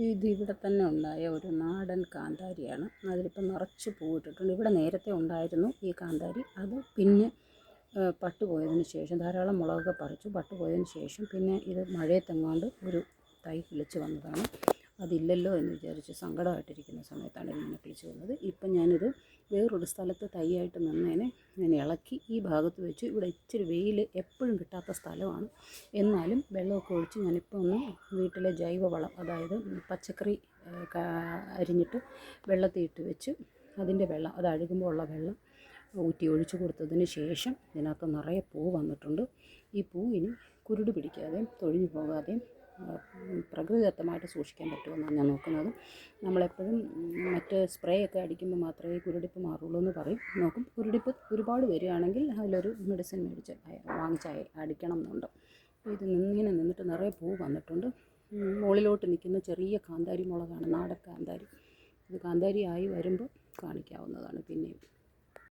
ഇത് ഇവിടെ തന്നെ ഉണ്ടായ ഒരു നാടൻ കാന്താരിയാണ്. അതിലിപ്പം നിറച്ച് പൂവിട്ടിട്ടുണ്ട്. ഇവിടെ നേരത്തെ ഉണ്ടായിരുന്നു ഈ കാന്താരി. അത് പിന്നെ പട്ടുപോയതിന് ശേഷം ധാരാളം മുളകൊക്കെ പറിച്ചു. പട്ടുപോയതിന് ശേഷം പിന്നെ ഇത് മഴയത്തെങ്ങാണ്ട് ഒരു തൈ കിളിച്ച് വന്നതാണ്. അതില്ലല്ലോ എന്ന് വിചാരിച്ച് സങ്കടമായിട്ടിരിക്കുന്ന സമയത്താണ് ഇതിങ്ങനെ കിളിച്ച് വന്നത്. ഇപ്പം ഞാനിത് വേറൊരു സ്ഥലത്ത് തൈയായിട്ട് നിന്നതിനെ ഞാൻ ഇളക്കി ഈ ഭാഗത്ത് വെച്ച്. ഇവിടെ ഇച്ചിരി വെയിൽ എപ്പോഴും കിട്ടാത്ത സ്ഥലമാണ്. എന്നാലും വെള്ളമൊക്കെ ഒഴിച്ച് ഞാനിപ്പോൾ ഒന്ന് വീട്ടിലെ ജൈവവളം, അതായത് പച്ചക്കറി അരിഞ്ഞിട്ട് വെള്ളത്തിൽ ഇട്ട് വെച്ച് അതിൻ്റെ വെള്ളം, അത് അഴുകുമ്പോൾ ഉള്ള വെള്ളം ഊറ്റി ഒഴിച്ച് കൊടുത്തതിന് ശേഷം ഇതിനകത്ത് നിറയെ പൂ വന്നിട്ടുണ്ട്. ഈ പൂ ഇനി കുരുട് പിടിക്കാതെയും തൊഴിഞ്ഞു പോകാതെയും പ്രകൃതിദത്തമായിട്ട് സൂക്ഷിക്കാൻ പറ്റുമെന്നാണ് ഞാൻ നോക്കുന്നത്. നമ്മളെപ്പോഴും മറ്റ് സ്പ്രേ ഒക്കെ അടിക്കുമ്പോൾ മാത്രമേ കുരുടിപ്പ് മാറുള്ളൂ എന്ന് പറയും. നോക്കും, കുരുടിപ്പ് ഒരുപാട് വരികയാണെങ്കിൽ അതിലൊരു മെഡിസിൻ മേടിച്ച് വാങ്ങിച്ച് അടിക്കണം എന്നുണ്ട്. ഇത് ഇങ്ങനെ നിന്നിട്ട് നിറയെ പൂ വന്നിട്ടുണ്ട്. മുകളിലോട്ട് നിൽക്കുന്ന ചെറിയ കാന്താരി മുളകാണ്, നാടൻ കാന്താരി. ഇത് കാന്താരി ആയി വരുമ്പോൾ കാണിക്കാവുന്നതാണ് പിന്നെയും.